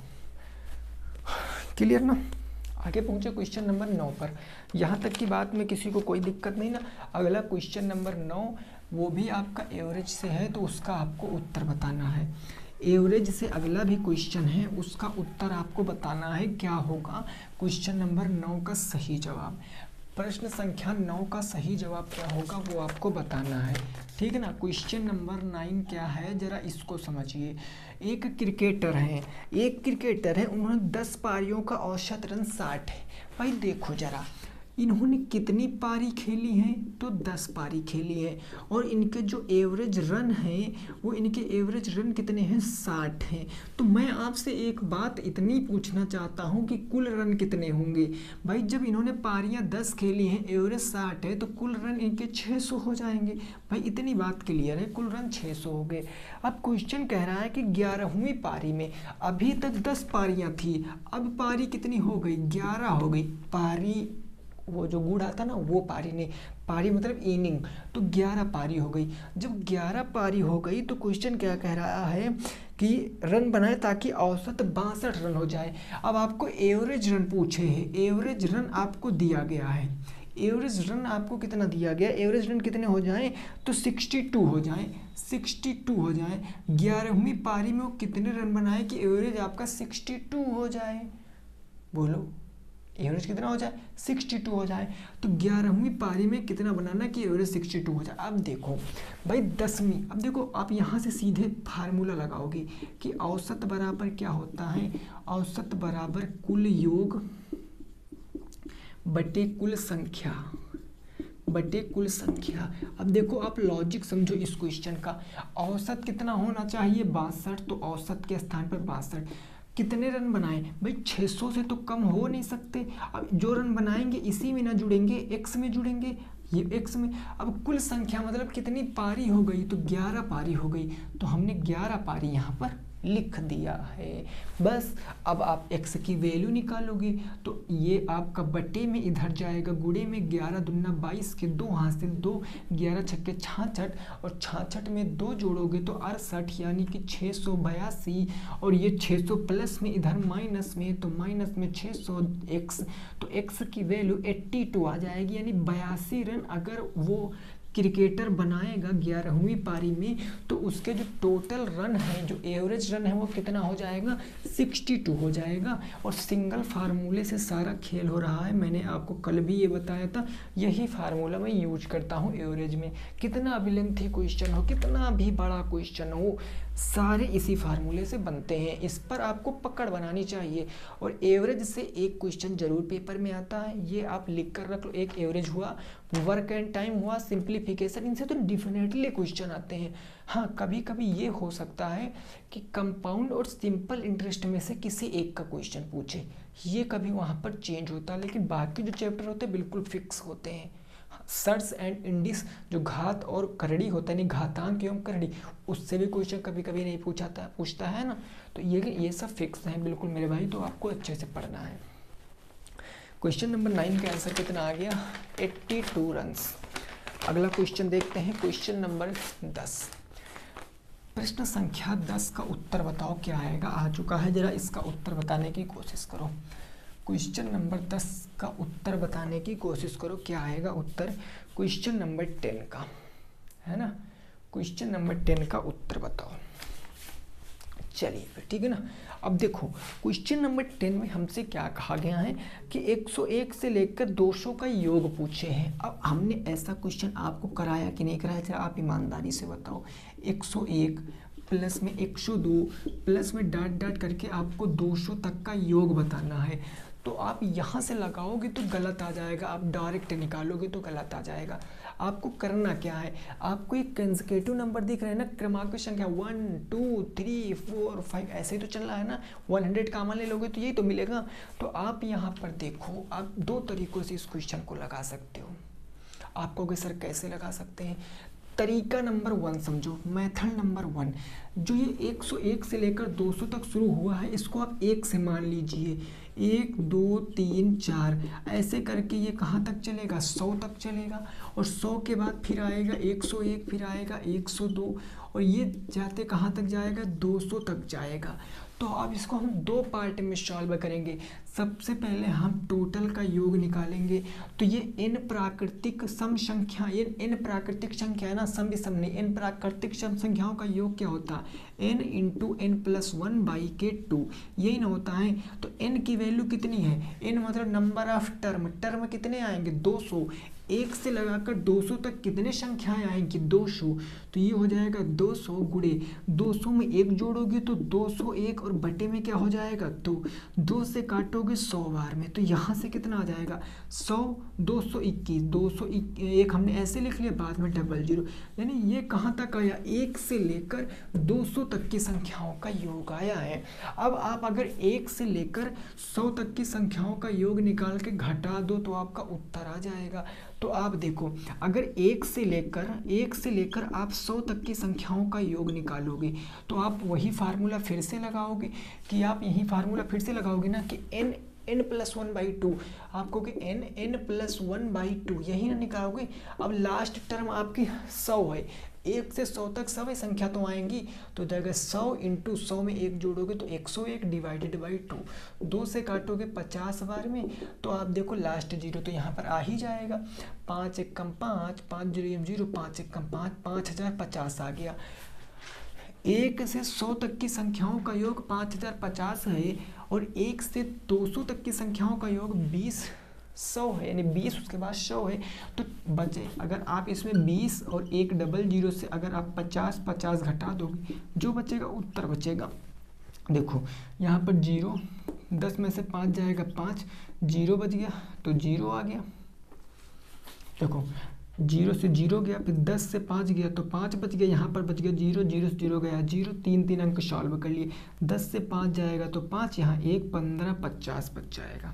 S2: क्लियर ना। आगे पहुंचे क्वेश्चन नंबर 9 पर। यहाँ तक की बात में किसी को कोई दिक्कत नहीं ना। अगला क्वेश्चन नंबर 9 वो भी आपका एवरेज से है, तो उसका आपको उत्तर बताना है। एवरेज से अगला भी क्वेश्चन है, उसका उत्तर आपको बताना है क्या होगा। क्वेश्चन नंबर 9 का सही जवाब, प्रश्न संख्या 9 का सही जवाब क्या होगा वो आपको बताना है, ठीक है ना। क्वेश्चन नंबर 9 क्या है जरा इसको समझिए। एक क्रिकेटर है, उन्होंने 10 पारियों का औसत रन 60 है। भाई देखो जरा इन्होंने कितनी पारी खेली हैं, तो 10 पारी खेली है, और इनके जो एवरेज रन हैं वो इनके एवरेज रन कितने हैं, 60 हैं। तो मैं आपसे एक बात इतनी पूछना चाहता हूं कि कुल रन कितने होंगे। भाई जब इन्होंने पारियां 10 खेली हैं, एवरेज 60 है, तो कुल रन इनके 600 हो जाएंगे। भाई इतनी बात क्लियर है, कुल रन 600 हो गए। अब क्वेश्चन कह रहा है कि 11वीं पारी में, अभी तक 10 पारियां थी, अब पारी कितनी हो गई, 11 हो गई। पारी वो जो गुड़ आता ना वो पारी नहीं, पारी मतलब इनिंग, तो 11 पारी हो गई। जब 11 पारी हो गई तो क्वेश्चन क्या कह रहा है कि रन बनाए ताकि औसत 62 रन हो जाए। अब आपको एवरेज रन पूछे हैं, एवरेज रन आपको दिया गया है, एवरेज रन आपको कितना दिया गया, एवरेज रन कितने हो जाएं तो 62 हो जाएं, 62 हो जाएं। 11वीं पारी में वो कितने रन बनाए कि एवरेज आपका 62 हो जाए, बोलो एवरेज कितना हो जाए, 62 हो जाए। तो 11वीं पारी में कितना बनाना कि एवरेज 62 हो जाए। अब देखो भाई 10वीं, अब देखो आप यहाँ से सीधे फार्मूला लगाओगे कि औसत बराबर क्या होता है, औसत बराबर कुल योग बटे कुल संख्या, बटे कुल संख्या। अब देखो आप लॉजिक समझो इस क्वेश्चन का, औसत कितना होना चाहिए, 62, तो औसत के स्थान पर 62, कितने रन बनाए भाई, 600 से तो कम हो नहीं सकते। अब जो रन बनाएंगे इसी में ना जुड़ेंगे, एक्स में जुड़ेंगे, ये एक्स में। अब कुल संख्या मतलब कितनी पारी हो गई, तो 11 पारी हो गई, तो हमने 11 पारी यहाँ पर लिख दिया है। बस अब आप x की वैल्यू निकालोगे तो ये आपका बटे में इधर जाएगा, गुणे में 11 दूना 22 के 2 हासिल 2, 11 छक्के 66, और 66 में 2 जोड़ोगे तो 68 यानी कि 682, और ये 600 प्लस में इधर माइनस में, तो माइनस में 600 x, तो x की वैल्यू 82 आ जाएगी, यानी 82 रन अगर वो क्रिकेटर बनाएगा 11वीं पारी में, तो उसके जो टोटल रन है, जो एवरेज रन है, वो कितना हो जाएगा, 62 हो जाएगा। और सिंगल फार्मूले से सारा खेल हो रहा है, मैंने आपको कल भी ये बताया था, यही फार्मूला मैं यूज करता हूँ एवरेज में। कितना भी लेंथी क्वेश्चन हो, कितना भी बड़ा क्वेश्चन हो, सारे इसी फार्मूले से बनते हैं। इस पर आपको पकड़ बनानी चाहिए, और एवरेज से एक क्वेश्चन जरूर पेपर में आता है, ये आप लिख कर रख लो। एक एवरेज हुआ, वर्क एंड टाइम हुआ, सिंप्लीफिकेशन, इनसे तो डिफिनेटली क्वेश्चन आते हैं। हाँ, कभी कभी ये हो सकता है कि कंपाउंड और सिंपल इंटरेस्ट में से किसी एक का क्वेश्चन पूछे, ये कभी वहाँ पर चेंज होता है, लेकिन बाकी जो चैप्टर होते हैं बिल्कुल फिक्स होते हैं। सर्स एंड इंडिस, जो घात और करड़ी होता है, यानी घातांक एवं करड़ी, उससे भी क्वेश्चन कभी कभी नहीं पूछता है ना। तो ये सब फिक्स हैं बिल्कुल मेरे भाई, तो आपको अच्छे से पढ़ना है। क्वेश्चन नंबर 9 का आंसर कितना आ गया, 82 रन्स। अगला क्वेश्चन देखते हैं, क्वेश्चन नंबर 10। प्रश्न संख्या 10 का उत्तर बताओ क्या आएगा। आ चुका है, जरा इसका उत्तर बताने की कोशिश करो। क्वेश्चन नंबर 10 का उत्तर बताने की कोशिश करो, क्या आएगा उत्तर क्वेश्चन नंबर 10 का, है ना। क्वेश्चन नंबर 10 का उत्तर बताओ। चलिए फिर, ठीक है ना। अब देखो क्वेश्चन नंबर 10 में हमसे क्या कहा गया है कि 101 से लेकर 200 का योग पूछे हैं। अब हमने ऐसा क्वेश्चन आपको कराया कि नहीं कराया, जरा आप ईमानदारी से बताओ। 101 प्लस में 102 प्लस में डॉट डॉट करके आपको 200 तक का योग बताना है। तो आप यहाँ से लगाओगे तो गलत आ जाएगा, आप डायरेक्ट निकालोगे तो गलत आ जाएगा। आपको करना क्या है, आपको एक कंसेक्यूटिव नंबर दिख रहा है ना, क्रमांक संख्या 1 2 3 4 5 ऐसे ही तो चल रहा है ना। 100 कॉमन ले लोगे तो यही तो मिलेगा। तो आप यहाँ पर देखो, आप 2 तरीकों से इस क्वेश्चन को लगा सकते हो। आप कहोगे सर कैसे लगा सकते हैं। तरीका नंबर 1 समझो, मेथड नंबर 1, जो ये 101 से लेकर 200 तक शुरू हुआ है, इसको आप 1 से मान लीजिए। 1 2 3 4 ऐसे करके ये कहाँ तक चलेगा, 100 तक चलेगा, और 100 के बाद फिर आएगा 101, फिर आएगा 102, और ये जाते कहाँ तक जाएगा, 200 तक जाएगा। तो अब इसको हम 2 पार्ट में सॉल्व करेंगे। सबसे पहले हम टोटल का योग निकालेंगे। तो ये n प्राकृतिक सम संख्या, ये n प्राकृतिक संख्या है ना, सम विषम नहीं, n प्राकृतिक सम संख्याओं का योग क्या होता है, n इंटू n प्लस 1/2, यही ना होता है। तो n की वैल्यू कितनी है, n मतलब नंबर ऑफ टर्म, टर्म कितने आएंगे 200, 1 से लगाकर 200 तक कितने संख्याएं आएंगी 200। तो ये हो जाएगा 200 गुणे 200 में 1 जोड़ोगे तो 201, और बटे में क्या हो जाएगा 2, 2 से काटोगे 100 बार में, तो यहाँ से कितना आ जाएगा 100, 221, 201 हमने ऐसे लिख लिया, बाद में 00, यानी ये कहाँ तक आया, 1 से लेकर 200 तक की संख्याओं का योग आया है। अब आप अगर 1 से लेकर 100 तक की संख्याओं का योग निकाल के घटा दो तो आपका उत्तर आ जाएगा। तो आप देखो, अगर 1 से लेकर आप 100 तक की संख्याओं का योग निकालोगे तो आप वही फार्मूला फिर से लगाओगे, कि आप यही फार्मूला फिर से लगाओगे ना कि n प्लस 1/2, आपको कि n प्लस 1/2 यही ना निकालोगे। अब लास्ट टर्म आपकी 100 है, 1 से 100 तक सभी संख्या तो आएंगी, तो जाएगा 100 इंटू 100 में 1 जोड़ोगे तो 101 डिवाइडेड बाई 2, 2 से काटोगे 50 बार में, तो आप देखो लास्ट जीरो तो यहाँ पर आ ही जाएगा। 5 एकम 5, 5 0 0, 5 एकम 5, 5050 आ गया। 1 से 100 तक की संख्याओं का योग 5050 है, और 1 से 200 तक की संख्याओं का योग 100 है, यानी 20 उसके बाद 100 है। तो बचे, अगर आप इसमें 20 और 100 से अगर आप 50 घटा दोगे, जो बचेगा उत्तर बचेगा। देखो यहाँ पर 0, 10 में से 5 जाएगा 5, 0 बच गया तो 0 आ गया। देखो 0 से 0 गया, फिर 10 से 5 गया तो 5 बच गया, यहाँ पर बच गया 0, 0 से 0 गया 0, 3 अंक सॉल्व कर लिए। 10 से 5 जाएगा तो 5, यहाँ 1, 15, 50 बच जाएगा,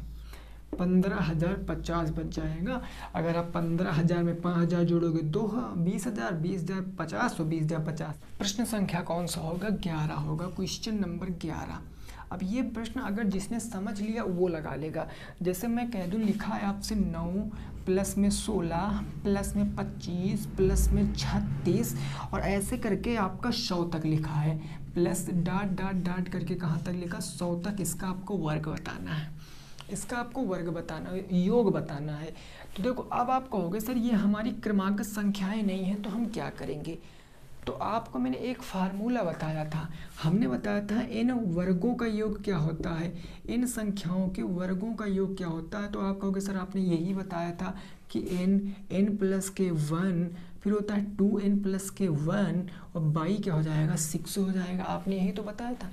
S2: 15,050 बच जाएगा। अगर आप 15,000 में 5,000 जोड़ोगे 20,000, 20,000 50, तो 20,000 50। प्रश्न संख्या कौन सा होगा? 11 होगा, क्वेश्चन नंबर 11। अब ये प्रश्न अगर जिसने समझ लिया वो लगा लेगा। जैसे मैं कह दूँ, लिखा है आपसे 9 प्लस में 16 प्लस में 25 प्लस में 36 और ऐसे करके आपका 100 तक लिखा है, प्लस डाट डाट डाट करके कहाँ तक लिखा? 100 तक। इसका आपको वर्ग बताना है, इसका आपको वर्ग बताना है, योग बताना है। तो देखो, अब आप कहोगे सर ये हमारी क्रमांक संख्याएं नहीं हैं तो हम क्या करेंगे? तो आपको मैंने एक फार्मूला बताया था, हमने बताया था इन वर्गों का योग क्या होता है, इन संख्याओं के वर्गों का योग क्या होता है। तो आप कहोगे सर आपने यही बताया था कि n प्लस के 1, फिर होता है 2n प्लस के 1 और बाई क्या हो जाएगा? 6 हो जाएगा। आपने यही तो बताया था।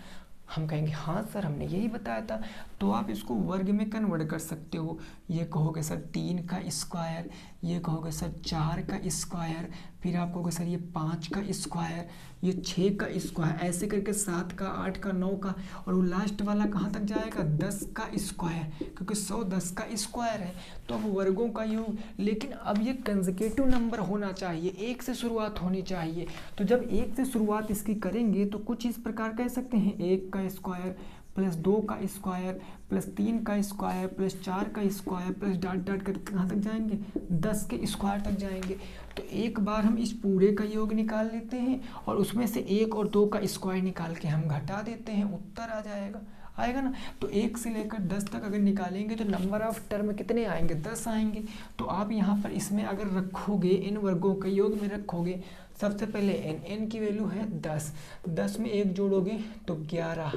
S2: हम कहेंगे हाँ सर हमने यही बताया था। तो आप इसको वर्ग में कन्वर्ट कर सकते हो। ये कहोगे सर 3 का स्क्वायर, ये कहोगे सर 4 का स्क्वायर, फिर आप कहोगे सर ये 5 का स्क्वायर, ये 6 का स्क्वायर, ऐसे करके 7 का, 8 का, 9 का, और वो लास्ट वाला कहाँ तक जाएगा? 10 का स्क्वायर, क्योंकि 100 10 का स्क्वायर है। तो अब वर्गों का योग, लेकिन अब ये कंसेक्यूटिव नंबर होना चाहिए, 1 से शुरुआत होनी चाहिए। तो जब 1 से शुरुआत इसकी करेंगे तो कुछ इस प्रकार कह सकते हैं, 1 का स्क्वायर प्लस 2 का स्क्वायर प्लस 3 का स्क्वायर प्लस 4 का स्क्वायर प्लस डाट डाट करके कहाँ तक जाएंगे? 10 के स्क्वायर तक जाएंगे। तो एक बार हम इस पूरे का योग निकाल लेते हैं और उसमें से 1 और 2 का स्क्वायर निकाल के हम घटा देते हैं, उत्तर आ जाएगा, आएगा ना। तो 1 से लेकर 10 तक अगर निकालेंगे तो नंबर ऑफ टर्म कितने आएंगे? 10 आएंगे। तो आप यहाँ पर इसमें अगर रखोगे, इन वर्गों के योग में रखोगे, सबसे पहले n की वैल्यू है 10, 10 में 1 जोड़ोगे तो 11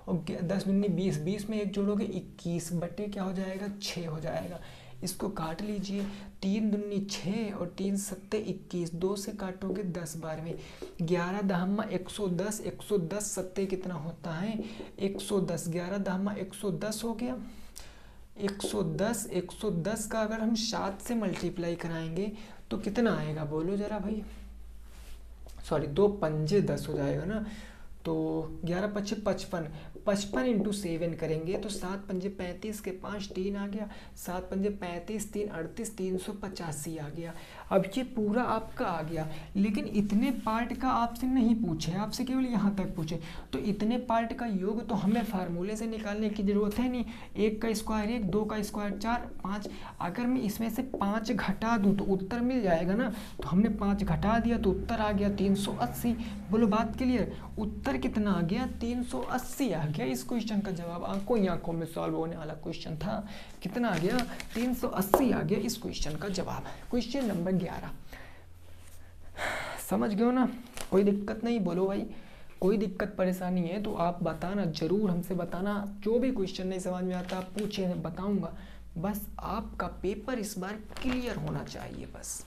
S2: और 10 दूनी 20, 20 में 1 जोड़ोगे 21 बटे क्या हो जाएगा? 6 हो जाएगा। इसको काट लीजिए, 3 दूनी 6 और 3 सत्ते 21, 2 से काटोगे 10 बार में, 11 दहम्मा 110, 110 सत्ते कितना होता है? 110, 11 दहम्मा 110 हो गया। 110, 110 का अगर हम 7 से मल्टीप्लाई कराएंगे तो कितना आएगा? बोलो जरा भाई। सॉरी, 2 पंजे 10 हो जाएगा ना। तो 11 पच्चे 55, 55 इंटू 7 करेंगे तो 7 पंजे 35 के 5 3 आ गया, 7 पंजे 35, 3 38, 385 आ गया। अब ये पूरा आपका आ गया, लेकिन इतने पार्ट का आपसे नहीं पूछे, आपसे केवल यहाँ तक पूछे। तो इतने पार्ट का योग तो हमें फार्मूले से निकालने की ज़रूरत है नहीं। 1 का स्क्वायर 1, 2 का स्क्वायर 4, 5। अगर मैं इसमें से 5 घटा दूँ तो उत्तर मिल जाएगा ना। तो हमने 5 घटा दिया तो उत्तर आ गया 380। बोलो बात क्लियर? उत्तर कितना आ गया? 380 आ गया। इस क्वेश्चन का जवाब आंखों ही आंखों में सॉल्व होने वाला क्वेश्चन था। कितना आ गया? 380 आ गया इस क्वेश्चन का जवाब। क्वेश्चन नंबर 11 समझ गए हो ना? कोई दिक्कत नहीं? बोलो भाई, कोई दिक्कत परेशानी है तो आप बताना, जरूर हमसे बताना। जो भी क्वेश्चन नहीं समझ में आता पूछे, बताऊंगा। बस आपका पेपर इस बार क्लियर होना चाहिए। बस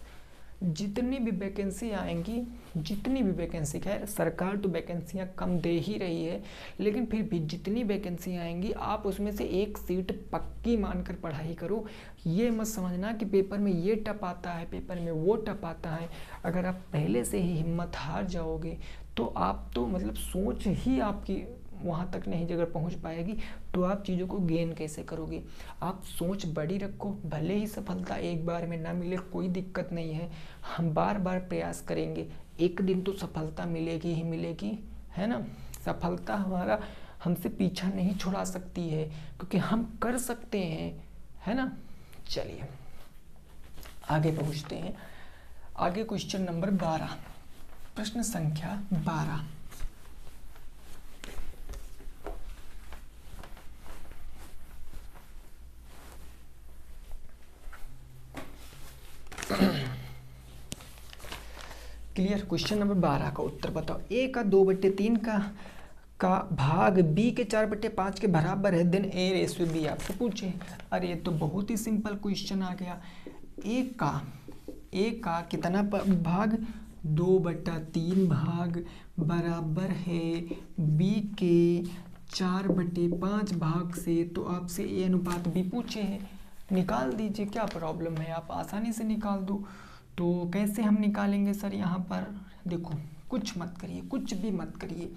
S2: जितनी भी वैकेंसी आएंगी, जितनी भी वैकेंसी, खैर सरकार तो वैकेंसियां कम दे ही रही है, लेकिन फिर भी जितनी वैकेंसी आएंगी आप उसमें से एक सीट पक्की मानकर पढ़ाई करो। ये मत समझना कि पेपर में ये टप आता है, पेपर में वो टप आता है। अगर आप पहले से ही हिम्मत हार जाओगे तो आप तो मतलब सोच ही आपकी वहाँ तक नहीं जगह पहुँच पाएगी, तो आप चीज़ों को गेन कैसे करोगे? आप सोच बड़ी रखो। भले ही सफलता एक बार में ना मिले, कोई दिक्कत नहीं है, हम बार बार प्रयास करेंगे, एक दिन तो सफलता मिलेगी ही मिलेगी, है ना। सफलता हमारा हमसे पीछा नहीं छुड़ा सकती है, क्योंकि हम कर सकते हैं, है ना। चलिए आगे पहुँचते हैं। आगे क्वेश्चन नंबर 12, प्रश्न संख्या 12। क्लियर? क्वेश्चन नंबर 12 का उत्तर बताओ। ए का 2/3 का भाग बी के 4/5 के बराबर है, देन ए रेशियो बी आपसे पूछे। अरे ये तो बहुत ही सिंपल क्वेश्चन आ गया। ए का कितना भाग? 2/3 भाग बराबर है बी के 4/5 भाग से। तो आपसे ए अनुपात बी पूछे हैं, निकाल दीजिए, क्या प्रॉब्लम है, आप आसानी से निकाल दो। तो कैसे हम निकालेंगे सर? यहाँ पर देखो, कुछ मत करिए, कुछ भी मत करिए,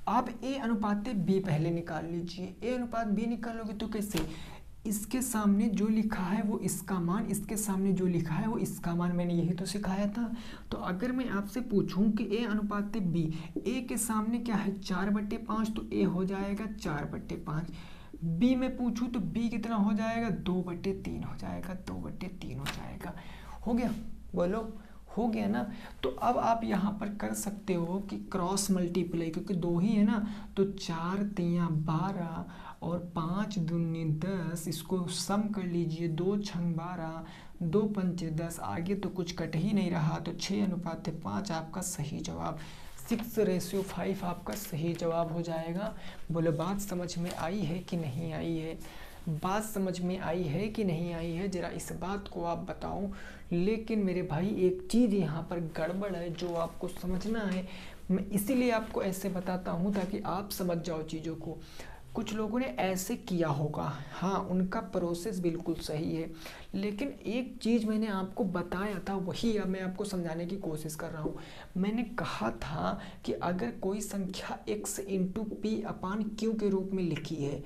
S2: आप ए अनुपात बी पहले निकाल लीजिए। ए अनुपात बी निकालोगे तो कैसे? इसके सामने जो लिखा है वो इसका मान, इसके सामने जो लिखा है वो इसका मान, मैंने यही तो सिखाया था। तो अगर मैं आपसे पूछूं कि ए अनुपात बी, ए के सामने क्या है 4/5, तो ए हो जाएगा 4/5। बी में पूछूं तो बी कितना हो जाएगा? 2/3 हो जाएगा, 2/3 हो जाएगा। हो गया? बोलो, हो गया ना? तो अब आप यहाँ पर कर सकते हो कि क्रॉस मल्टीप्लाई, क्योंकि 2 ही है ना, तो 4 तियाँ 12 और 5 दूनी 10, इसको सम कर लीजिए। 2 छंग 12, 2 पंचे 10, आगे तो कुछ कट ही नहीं रहा, तो 6:5 आपका सही जवाब। 6:5 आपका सही जवाब हो जाएगा। बोलो, बात समझ में आई है कि नहीं आई है? बात समझ में आई है कि नहीं आई है? ज़रा इस बात को आप बताओ। लेकिन मेरे भाई एक चीज़ यहाँ पर गड़बड़ है जो आपको समझना है। मैं इसीलिए आपको ऐसे बताता हूँ ताकि आप समझ जाओ चीज़ों को। कुछ लोगों ने ऐसे किया होगा, हाँ, उनका प्रोसेस बिल्कुल सही है, लेकिन एक चीज़ मैंने आपको बताया था, वही अब मैं आपको समझाने की कोशिश कर रहा हूँ। मैंने कहा था कि अगर कोई संख्या x इंटू p/q के रूप में लिखी है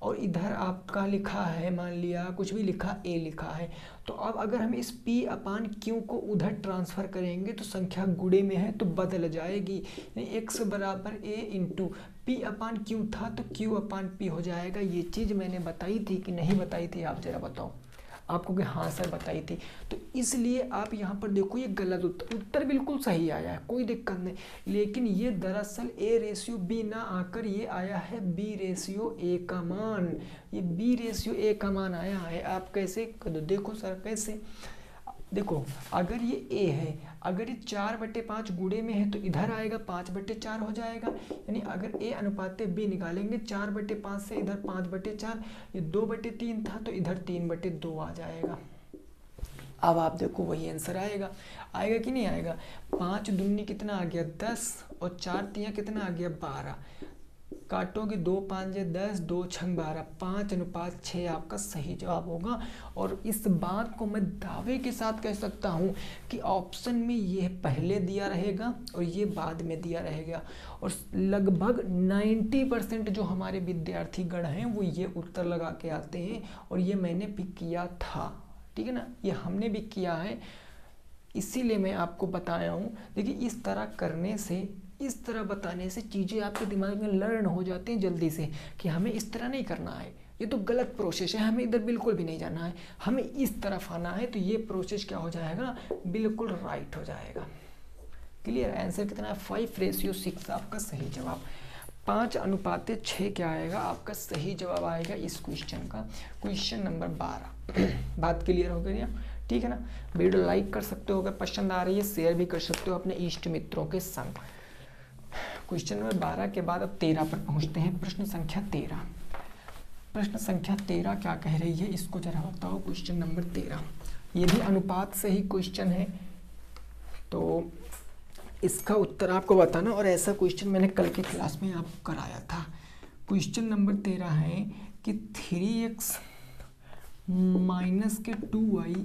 S2: और इधर आपका लिखा है, मान लिया कुछ भी लिखा, a लिखा है, तो अब अगर हम इस p/q को उधर ट्रांसफ़र करेंगे तो संख्या गुणे में है तो बदल जाएगी। x बराबर a इंटू p/q था तो q/p हो जाएगा। ये चीज़ मैंने बताई थी कि नहीं बताई थी? आप ज़रा बताओ। आपको कि हाँ सर बताई थी। तो इसलिए आप यहाँ पर देखो, ये गलत उत्तर बिल्कुल सही आया है, कोई दिक्कत नहीं, लेकिन ये दरअसल a/b ना आकर ये आया है b/a का मान। ये b/a का मान आया है। आप कैसे देखो सर, कैसे देखो, अगर ये a है, अगर ये 4/5 गुणे में है तो इधर आएगा 5/4 हो जाएगा। यानी अगर a अनुपात b निकालेंगे 4/5 से इधर 5/4, ये 2/3 था तो इधर 3/2 आ जाएगा। अब आप देखो वही आंसर आएगा, आएगा कि नहीं आएगा? 5 दूनी कितना आ गया? 10 और 4 तियाँ कितना आ गया? 12। काटोगे 2 5 10, 2 छंग 12, 5:6 आपका सही जवाब होगा। और इस बात को मैं दावे के साथ कह सकता हूँ कि ऑप्शन में ये पहले दिया रहेगा और ये बाद में दिया रहेगा। और लगभग 90% जो हमारे विद्यार्थी गण हैं वो ये उत्तर लगा के आते हैं, और ये मैंने भी किया था, ठीक है ना, ये हमने भी किया है, इसीलिए मैं आपको बताया हूँ। देखिए, इस तरह करने से, इस तरह बताने से चीज़ें आपके दिमाग में लर्न हो जाती हैं जल्दी से कि हमें इस तरह नहीं करना है, ये तो गलत प्रोसेस है, हमें इधर बिल्कुल भी नहीं जाना है, हमें इस तरफ आना है। तो ये प्रोसेस क्या हो जाएगा? बिल्कुल राइट हो जाएगा। क्लियर? आंसर कितना है? 5:6 आपका सही जवाब। 5:6 क्या आएगा? आपका सही जवाब आएगा इस क्वेश्चन का, क्वेश्चन नंबर 12। बात क्लियर हो गई? ठीक है ना? वीडियो लाइक कर सकते हो, अगर पसंद आ रही है शेयर भी कर सकते हो अपने इष्ट मित्रों के संग। क्वेश्चन नंबर 12 के बाद अब 13 पर पहुंचते हैं। प्रश्न संख्या 13। प्रश्न संख्या 13 क्या कह रही है, इसको जरा बताओ। क्वेश्चन नंबर 13, ये भी अनुपात से ही क्वेश्चन है, तो इसका उत्तर आपको बताना। और ऐसा क्वेश्चन मैंने कल की क्लास में आपको कराया था। क्वेश्चन नंबर 13 है कि 3x माइनस के 2y,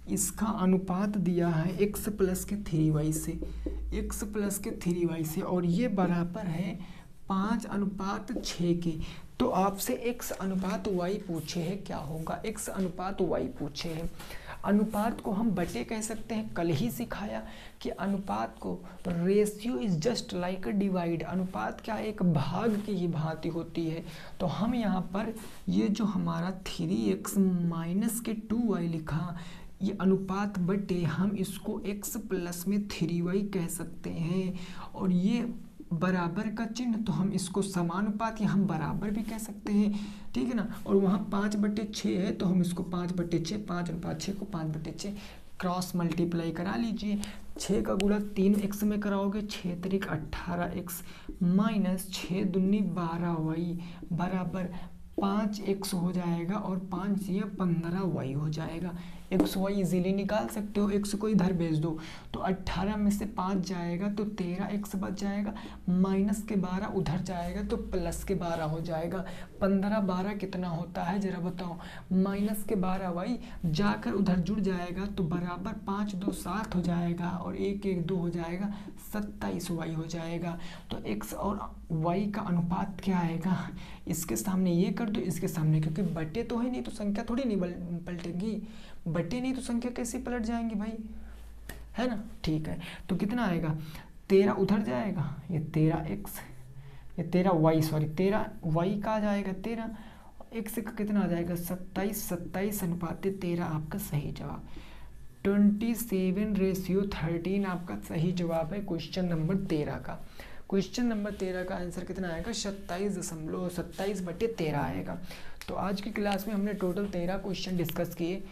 S2: इसका अनुपात दिया है x प्लस के 3y से, x प्लस के 3y से, और ये बराबर है 5:6 के। तो आपसे x अनुपात y पूछे है, क्या होगा? x अनुपात y पूछे है। अनुपात को हम बटे कह सकते हैं, कल ही सिखाया कि अनुपात को ratio is just like a divide, अनुपात क्या एक भाग की ही भांति होती है। तो हम यहाँ पर ये जो हमारा 3x माइनस के 2y लिखा, ये अनुपात बटे हम इसको x प्लस में 3y कह सकते हैं, और ये बराबर का चिन्ह तो हम इसको समानुपात या हम बराबर भी कह सकते हैं, ठीक है ना। और वहाँ 5/6 है तो हम इसको 5/6, 5:6 को 5/6 क्रॉस मल्टीप्लाई करा लीजिए। 6 का गुणा 3x में कराओगे, 6 त्रिक 18x माइनस 6 दूनी 12y बराबर 5x हो जाएगा और 5 या 15y हो जाएगा। XY इजीली निकाल सकते हो, x को इधर भेज दो तो 18 में से 5 जाएगा तो 13x बच जाएगा, माइनस के 12 उधर जाएगा तो प्लस के 12 हो जाएगा। 15 12 कितना होता है जरा बताओ, माइनस के 12 वाई जाकर उधर जुड़ जाएगा तो बराबर 5 2 7 हो जाएगा और 1 1 2 हो जाएगा, 27 वाई हो जाएगा। तो x और y का अनुपात क्या आएगा, इसके सामने ये कर दो, इसके सामने, क्योंकि बटे तो है नहीं तो संख्या थोड़ी नहीं पलटेगी, बटे नहीं तो संख्या कैसे पलट जाएंगी भाई, है ना। ठीक है, तो कितना आएगा, 13 उधर जाएगा, ये 13x, ये 13y, सॉरी 13y का आ जाएगा 13, x का कितना आ जाएगा 27, 27 अनुपात 13 आपका सही जवाब। 27:13 आपका सही जवाब है क्वेश्चन नंबर 13 का। क्वेश्चन नंबर 13 का आंसर कितना आएगा, 27.13 आएगा। तो आज की क्लास में हमने टोटल 13 क्वेश्चन डिस्कस किए।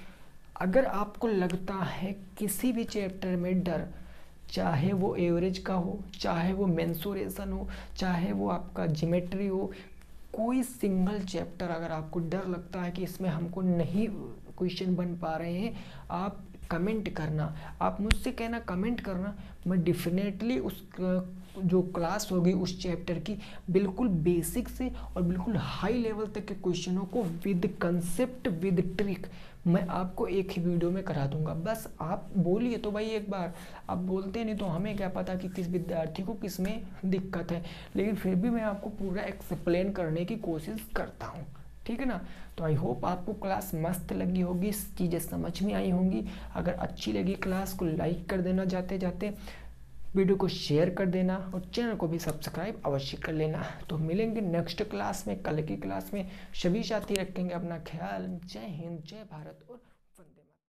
S2: अगर आपको लगता है किसी भी चैप्टर में डर, चाहे वो एवरेज का हो, चाहे वो मेंसुरेशन हो, चाहे वो आपका ज्योमेट्री हो, कोई सिंगल चैप्टर अगर आपको डर लगता है कि इसमें हमको नहीं क्वेश्चन बन पा रहे हैं, आप कमेंट करना, आप मुझसे कहना, कमेंट करना, मैं डेफिनेटली उस जो क्लास होगी उस चैप्टर की बिल्कुल बेसिक से और बिल्कुल हाई लेवल तक के क्वेश्चनों को विद कंसेप्ट विद ट्रिक मैं आपको एक ही वीडियो में करा दूंगा। बस आप बोलिए तो भाई एक बार, आप बोलते नहीं तो हमें क्या पता कि किस विद्यार्थी को किस में दिक्कत है, लेकिन फिर भी मैं आपको पूरा एक्सप्लेन करने की कोशिश करता हूँ, ठीक है ना। तो आई होप आपको क्लास मस्त लगी होगी, चीज़ें समझ में आई होंगी। अगर अच्छी लगी क्लास को लाइक कर देना, जाते जाते वीडियो को शेयर कर देना और चैनल को भी सब्सक्राइब अवश्य कर लेना। तो मिलेंगे नेक्स्ट क्लास में, कल की क्लास में। सभी साथी रखेंगे अपना ख्याल। जय हिंद, जय भारत और